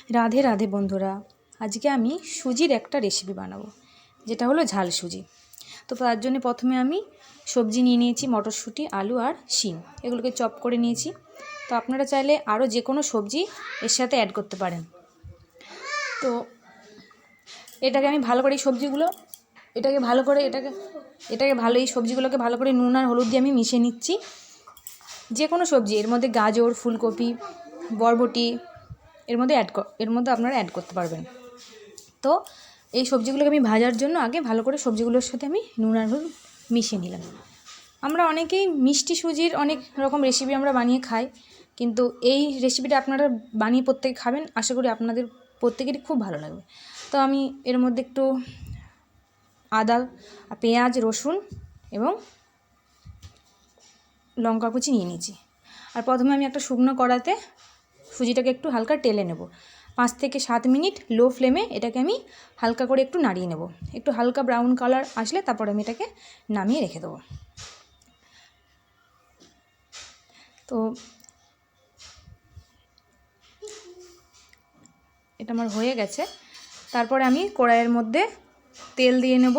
রাধে রাধে বন্ধুরা, আজকে আমি সুজির একটা রেসিপি বানাবো, যেটা হলো ঝাল সুজি। তো তার জন্য প্রথমে আমি সবজি নিয়ে নিয়েছি, মটরশুঁটি, আলু আর শিম, এগুলোকে চপ করে নিয়েছি। তো আপনারা চাইলে আরও যে কোনো সবজি এর সাথে অ্যাড করতে পারেন। তো এটাকে আমি ভালো করে এই সবজিগুলোকে ভালো করে নুন আর হলুদ দিয়ে আমি মিশিয়ে নিচ্ছি। যে কোনো সবজি, এর মধ্যে গাজর, ফুলকপি, বরবটি এর মধ্যে আপনারা অ্যাড করতে পারবেন। তো এই সবজিগুলোকে আমি ভাজার জন্য আগে ভালো করে সবজিগুলোর সাথে আমি নুন আর হলুদ মিশিয়ে নিলাম। আমরা অনেকেই মিষ্টি সুজির অনেক রকম রেসিপি আমরা বানিয়ে খাই, কিন্তু এই রেসিপিটা আপনারা বানিয়ে প্রত্যেকে খাবেন, আশা করি আপনাদের প্রত্যেকেরই খুব ভালো লাগবে। তো আমি এর মধ্যে একটু আদা, পেঁয়াজ, রসুন এবং লঙ্কা কুচি নিয়ে নিয়েছি। আর প্রথমে আমি একটা শুকনো কড়াতে সুজিটাকে একটু হালকা টেলে নেব। 5 থেকে 7 মিনিট লো ফ্লেমে এটাকে আমি হালকা করে একটু নাড়িয়ে নেব। একটু হালকা ব্রাউন কালার আসলে তারপর আমি এটাকে নামিয়ে রেখে দেবো। তো এটা আমার হয়ে গেছে। তারপরে আমি কড়াইয়ের মধ্যে তেল দিয়ে নেব।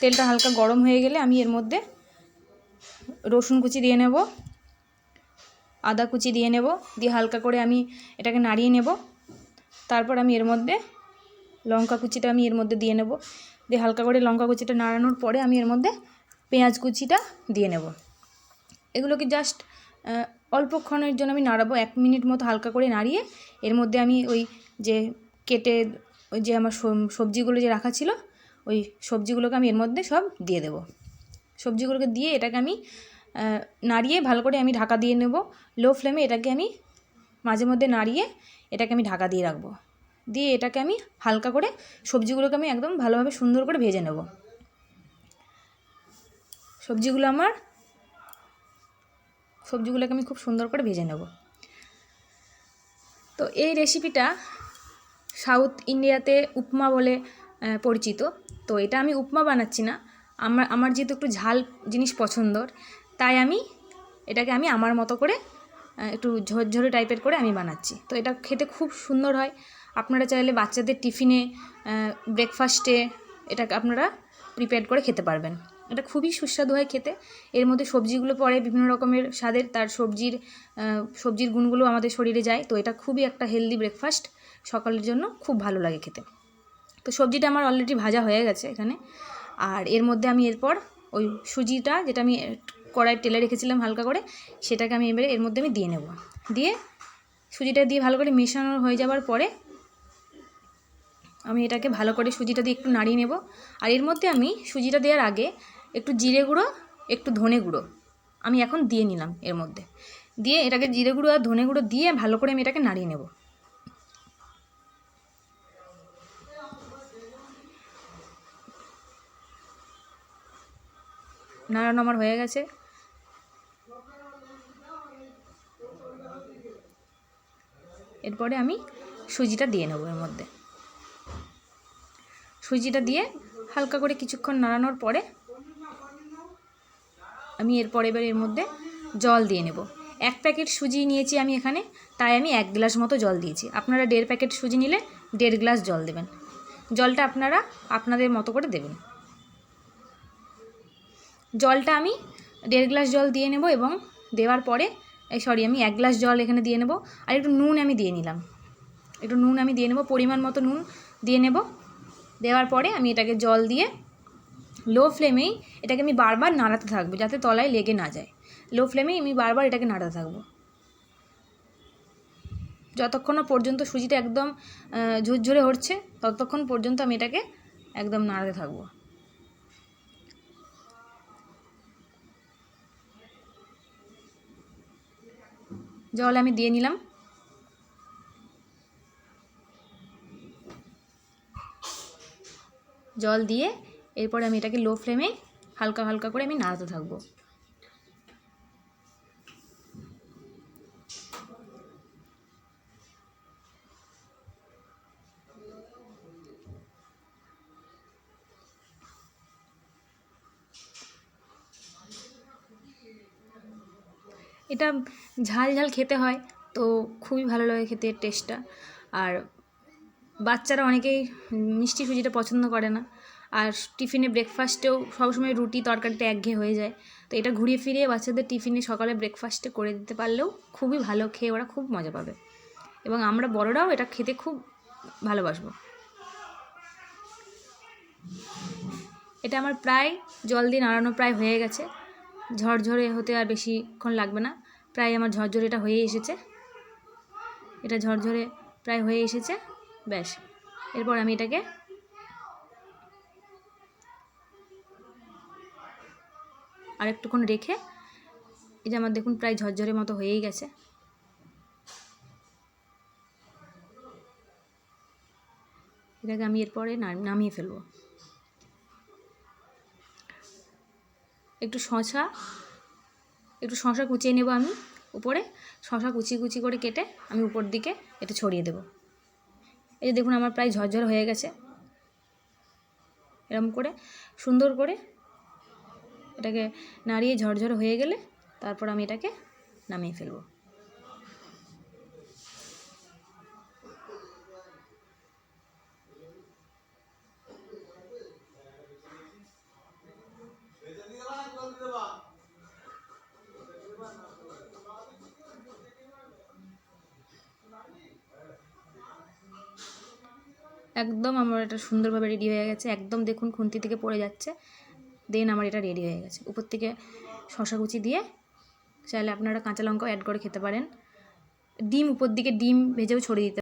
তেলটা হালকা গরম হয়ে গেলে আমি এর মধ্যে রসুন কুচি দিয়ে নেব, আদা কুচি দিয়ে নেব, দিয়ে হালকা করে আমি এটাকে নাড়িয়ে নেব। তারপর আমি এর মধ্যে লঙ্কা কুচিটা আমি এর মধ্যে দিয়ে নেব, দিয়ে হালকা করে লঙ্কা কুচিটা নাড়ানোর পরে আমি এর মধ্যে পেঁয়াজ কুচিটা দিয়ে নেব। এগুলোকে জাস্ট অল্পক্ষণের জন্য আমি নাড়াবো, 1 মিনিট মতো হালকা করে নাড়িয়ে এর মধ্যে আমি ওই যে ওই যে আমার সবজিগুলো যে রাখা ছিল, ওই সবজিগুলোকে আমি এর মধ্যে সব দিয়ে দেব। সবজিগুলোকে দিয়ে এটাকে আমি নাড়িয়ে ভালো করে আমি ঢাকা দিয়ে নেব। লো ফ্লেমে এটাকে আমি মাঝে মধ্যে নাড়িয়ে এটাকে আমি ঢাকা দিয়ে রাখবো। দিয়ে এটাকে আমি হালকা করে সবজিগুলোকে আমি একদম ভালোভাবে সুন্দর করে ভেজে নেব। সবজিগুলোকে আমি খুব সুন্দর করে ভেজে নেব। তো এই রেসিপিটা সাউথ ইন্ডিয়াতে উপমা বলে পরিচিত। তো এটা আমি উপমা বানাচ্ছি না, আমার যেহেতু একটু ঝাল জিনিস পছন্দর, তাই আমি এটাকে আমার মতো করে একটু ঝরঝরে টাইপের করে আমি বানাচ্ছি। তো এটা খেতে খুব সুন্দর হয়। আপনারা চাইলে বাচ্চাদের টিফিনে, ব্রেকফাস্টে এটাকে আপনারা প্রিপেয়ার করে খেতে পারবেন। এটা খুবই সুস্বাদু হয় খেতে। এর মধ্যে সবজিগুলো পড়ে বিভিন্ন রকমের স্বাদের, তার সবজির গুণগুলো আমাদের শরীরে যায়। তো এটা খুবই একটা হেলদি ব্রেকফাস্ট, সকালের জন্য খুব ভালো লাগে খেতে। তো সবজিটা আমার অলরেডি ভাজা হয়ে গেছে এখানে। আর এর মধ্যে আমি এরপর ওই সুজিটা, যেটা আমি কড়াই তেলে রেখেছিলাম হালকা করে, সেটাকে আমি এবারে এর মধ্যে আমি দিয়ে নেব। দিয়ে সুজিটা দিয়ে ভালো করে মেশানো হয়ে যাওয়ার পরে আমি এটাকে ভালো করে সুজিটা দিয়ে একটু নাড়িয়ে নেব। আর এর মধ্যে আমি সুজিটা দেওয়ার আগে একটু জিরে গুঁড়ো, একটু ধনে গুঁড়ো আমি এখন দিয়ে নিলাম এর মধ্যে। দিয়ে এটাকে জিরে গুঁড়ো আর ধনে গুঁড়ো দিয়ে ভালো করে আমি এটাকে নাড়িয়ে নেব। নাড়ানো আমার হয়ে গেছে। এরপরে আমি সুজিটা দিয়ে নেব এর মধ্যে। সুজিটা দিয়ে হালকা করে কিছুক্ষণ নাড়ানোর পরে আমি এরপরে এবার এর মধ্যে জল দিয়ে নেব। 1 প্যাকেট সুজি নিয়েছি আমি এখানে, তাই আমি 1 গ্লাস মতো জল দিয়েছি। আপনারা 1.5 প্যাকেট সুজি নিলে 1.5 গ্লাস জল দেবেন। জলটা আপনারা আপনাদের মতো করে দেবেন। জলটা আমি 1.5 গ্লাস জল দিয়ে নেব এবং দেওয়ার পরে আমি 1 গ্লাস জল এখানে দিয়ে নেব। আর একটু নুন আমি দিয়ে নিলাম, পরিমাণ মতো নুন দিয়ে নেব। দেওয়ার পরে আমি এটাকে জল দিয়ে লো ফ্লেমেই এটাকে আমি বারবার নাড়াতে থাকবো, যাতে তলায় লেগে না যায়। লো ফ্লেমেই আমি বারবার এটাকে নাড়াতে থাকবো যতক্ষণ না পর্যন্ত সুজিটা একদম ঝুরঝুরে হচ্ছে, ততক্ষণ পর্যন্ত আমি এটাকে একদম নাড়াতে থাকবো। জল আমি দিয়ে নিলাম। জল দিয়ে এরপরে আমি এটাকে লো ফ্লেমে হালকা হালকা করে আমি নাড়াতে থাকবো। এটা ঝাল ঝাল খেতে হয়, তো খুবই ভালো লাগে খেতে, টেস্টটা। আর বাচ্চারা অনেকেই মিষ্টি সুজিটা পছন্দ করে না, আর টিফিনে ব্রেকফাস্টেও সবসময় রুটি তরকারিটা একঘেয়ে হয়ে যায়। তো এটা ঘুরিয়ে ফিরিয়ে বাচ্চাদের টিফিনে সকালে ব্রেকফাস্টে করে দিতে পারলেও খুবই ভালো, খেয়ে ওরা খুব মজা পাবে, এবং আমরা বড়রাও এটা খেতে খুব ভালোবাসবো। এটা আমার প্রায় জল দিয়ে নাড়ানো প্রায় হয়ে গেছে, ঝরঝরে হতে আর বেশিক্ষণ লাগবে না, প্রায় আমার ঝরঝরে এটা হয়ে এসেছে, এটা ঝরঝরে প্রায় হয়ে এসেছে। ব্যাস, এরপর আমি এটাকে আর একটুক্ষণ রেখে, এই যে আমার দেখুন প্রায় ঝরঝরে মতো হয়েই গেছে, এটাকে আমি এরপরে নামিয়ে ফেলবো। একটু শশা কুচিয়ে নেব আমি, উপরে শশা কুচি কুচি করে কেটে আমি উপর দিকে এটা ছড়িয়ে দেব। এই যে দেখুন আমার প্রায় ঝরঝর হয়ে গেছে, এরকম করে সুন্দর করে এটাকে নাড়িয়ে ঝরঝর হয়ে গেলে তারপর আমি এটাকে নামিয়ে ফেলবো। একদম আমার এটা সুন্দরভাবে রেডি হয়ে গেছে, একদম দেখুন খুন্তি থেকে পড়ে যাচ্ছে, দেন আমার এটা রেডি হয়ে গেছে। উপর থেকে শশা কুচি দিয়ে, চাইলে আপনারা কাঁচা লঙ্কাও অ্যাড করে খেতে পারেন, ডিম উপর দিকে ডিম ভেজেও ছড়িয়ে দিতে